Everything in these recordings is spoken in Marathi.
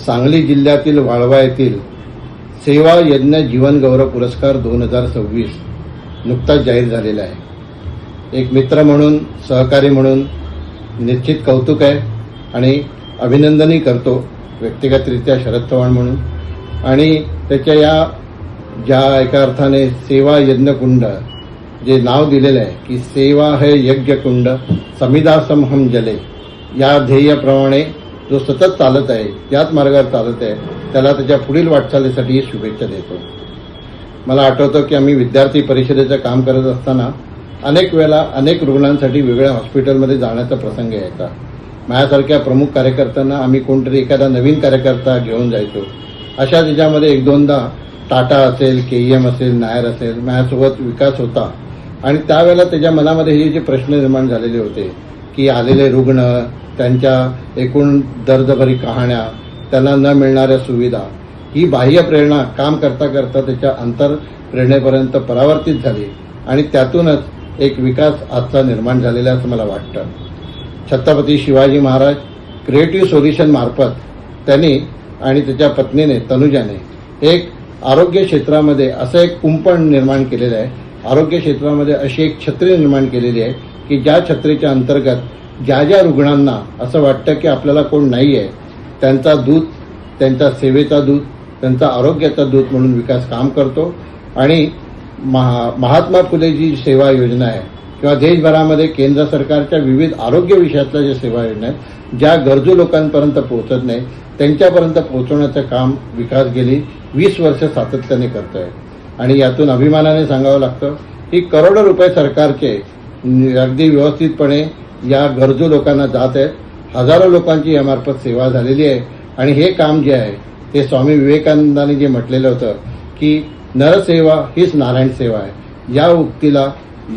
सांगली जिल्ह्यातील वाळवा येथील सेवा यज्ञ जीवन गौरव पुरस्कार 2026 नुकताच जाहीर झालेला आहे। एक मित्र म्हणून, सहकारी म्हणून निश्चित कौतुक आहे आणि अभिनंदनही करतो व्यक्तिगतरित्या शरद चव्हाण म्हणून। आणि त्याच्या या ज्या एका अर्थाने सेवा यज्ञ कुंड जे नाव दिलेलं आहे की सेवा है यज्ञ कुंड समिदासम हम जले, या ध्येयाप्रमाणे जो सतत चालत आहे, याच मार्गावर चालत आहे, त्याला त्याच्या पुढील वाटचालीसाठी शुभेच्छा देतो। मला आठवतं की आम्ही विद्यार्थी परिषदेचं काम करत असताना अनेक वेळा अनेक रुग्णांसाठी वेगळ्या हॉस्पिटलमध्ये जाण्याचा प्रसंग यायचा। माझ्यासारख्या प्रमुख कार्यकर्त्यांना आम्ही कोणतरी एखादा नवीन कार्यकर्ता घेऊन जायचो। अशा त्याच्यामध्ये एक दोनदा टाटा असेल, KEM असेल, नायर असेल, माझ्यासोबत विकास होता। आणि त्यावेळेला त्याच्या मनामध्ये हे जे प्रश्न निर्माण झालेले होते की आलेले रुग्ण, त्यांच्या एकूण दर्दभरी कहाण्या, त्यांना न मिळणाऱ्या सुविधा, ही बाह्य प्रेरणा काम करता करता त्याच्या अंतर प्रेरणेपर्यंत परावर्तित झाली आणि त्यातूनच एक विकास आजचा निर्माण झालेला असं मला वाटतं। छत्रपती शिवाजी महाराज क्रिएटिव्ह सोल्युशन मार्फत त्यांनी आणि त्याच्या पत्नीने तनुजाने एक आरोग्य क्षेत्रामध्ये असं एक कुंपण निर्माण केलेलं आहे, आरोग्य क्षेत्रामध्ये अशी एक छत्री निर्माण केलेली आहे की ज्या छत्रीच्या अंतर्गत ज्या ज्या रुग्णांना असं वाटतं की आपल्याला कोण नाही आहे, त्यांचा दूत, त्यांच्या सेवेचा दूत, त्यांचा आरोग्याचा दूत म्हणून विकास काम करतो। आणि महात्मा फुले जी सेवा योजना आहे किंवा देशभरामध्ये केंद्र सरकारच्या विविध आरोग्य विषयातल्या ज्या सेवा योजना आहेत, ज्या गरजू लोकांपर्यंत पोहोचत नाही, त्यांच्यापर्यंत पोहोचवण्याचं काम विकास गेली 20 वर्ष सातत्याने करतोय। आणि यातून अभिमानाने सांगावं लागतं की करोडो रुपये सरकारचे अगदी व्यवस्थितपणे या गरजू लोकांना जात आहेत। हजारो लोकांची यामार्फत सेवा झालेली आहे। आणि हे काम जे आहे ते स्वामी विवेकानंदांनी जे म्हटलेलं होतं की नरसेवा हीच नारायण सेवा आहे, या उक्तीला,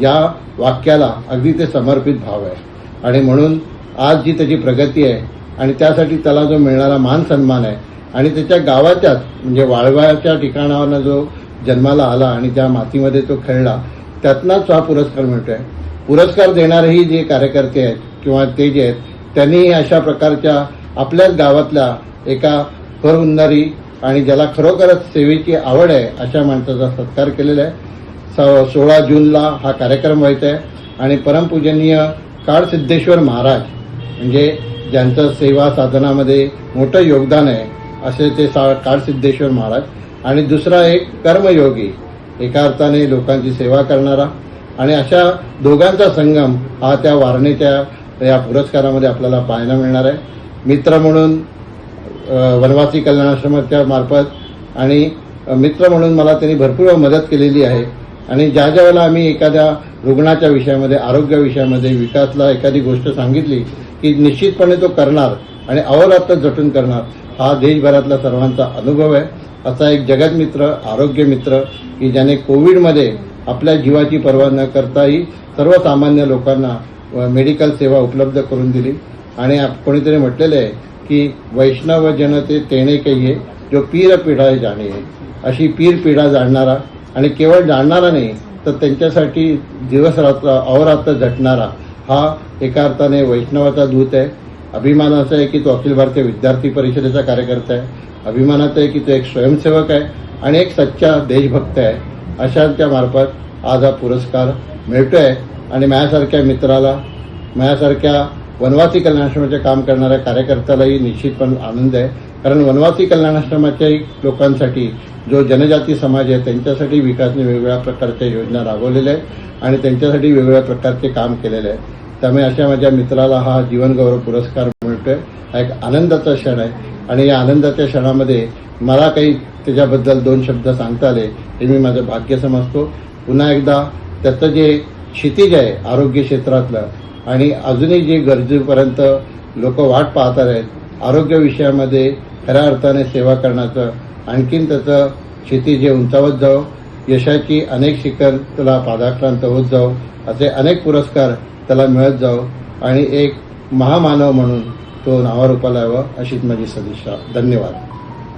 या वाक्याला अगदी ते समर्पित भाव आहे। आणि म्हणून आज जी त्याची प्रगती आहे आणि त्यासाठी त्याला जो मिळणारा मान सन्मान आहे आणि त्याच्या गावाच्याच म्हणजे वाळव्याच्या ठिकाणावरनं जो जन्माला आला आणि ज्या मातीमध्ये तो खेळला, त्यातनाच हा पुरस्कार मिळतोय। पुरस्कार देणारेही जे कार्यकर्ते आहेत किंवा ते जे आहेत, त्यांनी अशा प्रकारच्या आपल्याच गावातल्या एका करउन्नारी आणि ज्याला खरोखरच सेवेची आवड आहे अशा माणसाचा सत्कार केलेला आहे। 16 जूनला हा कार्यक्रम व्हायचा आहे आणि परमपूजनीय काळसिद्धेश्वर महाराज म्हणजे ज्यांचं सेवा साधनामध्ये मोठं योगदान आहे असे ते काळसिद्धेश्वर महाराज, आणि दुसरा एक कर्मयोगी, एका अर्थाने लोकांची सेवा करणारा, आणि अशा दोघांचा संगम हा त्या वारणेच्या या पुरस्कारामध्ये आपल्याला पाहायला मिळणार आहे। मित्र म्हणून वनवासी कल्याणाश्रमाच्या मार्फत आणि मित्र म्हणून मला त्यांनी भरपूर मदत केलेली आहे। आणि ज्या ज्या वेळेला आम्ही एखाद्या रुग्णाच्या विषयामध्ये, आरोग्य विषयामध्ये, विकासला एखादी गोष्ट सांगितली की निश्चितपणे तो करणार आणि अहोरात्र झटून करणार, हा देशभरातला सर्वांचा अनुभव आहे। असा एक जगतमित्र, आरोग्य मित्र की ज्याने कोविडमध्ये आपल्या जीवाची पर्वा न करताही सर्वसामान्य लोकांना मेडिकल सेवा उपलब्ध करून दिली। आणि कोणीतरी म्हटलेलं आहे की वैष्णव जनते तेणे कहिये जो पीर पिढा जाणे, अशी पीर पिढा जाणणारा आणि केवळ जाणणारा नाही तर त्यांच्यासाठी दिवस रात्र अहोरात्र झटणारा हा एका अर्थाने वैष्णवाचा दूत आहे। अभिमानाचा आहे की तो अखिल भारतीय विद्यार्थी परिषदेचा कार्यकर्ता आहे, अभिमानाचा आहे की तो एक स्वयंसेवक आहे आणि एक सच्चा देशभक्त आहे। अशांच्या मार्फत आज हा पुरस्कार मिळतोय। आणि माझ्यासारख्या मित्राला, माझ्यासारख्या वनवासी कल्याणाश्रमाचे काम करणाऱ्या कार्यकर्त्यालाही निश्चितपणे आनंद आहे, कारण वनवासी कल्याणाश्रमाच्याही लोकांसाठी जो जनजाती समाज आहे त्यांच्यासाठी विकासने वेगवेगळ्या प्रकारच्या योजना राबवलेल्या आहेत आणि त्यांच्यासाठी वेगवेगळ्या प्रकारचे काम केलेले आहे। त्यामुळे अशा माझ्या मित्राला हा जीवन गौरव पुरस्कार मिळतोय, हा एक आनंदाचा क्षण आहे। आणि या आनंदाच्या क्षणामध्ये मला काही त्याच्याबद्दल 2 शब्द सांगता आले हे मी माझं भाग्य समजतो। पुन्हा एकदा त्याचं जे क्षितिज आहे आरोग्य क्षेत्रातलं आणि अजूनही जे गरजेपर्यंत लोक वाट पाहत आहेत, आरोग्य विषयामध्ये खऱ्या अर्थाने सेवा करण्याचं आणखीन त्याचं क्षितिज उंचावत जावं, यशाची अनेक शिखर त्याला पादाक्रांत होत जावं, असे अनेक पुरस्कार त्याला मिळत जावं आणि एक महामानव म्हणून तो नावारूपाला यावं अशीच माझी सदिच्छा। धन्यवाद।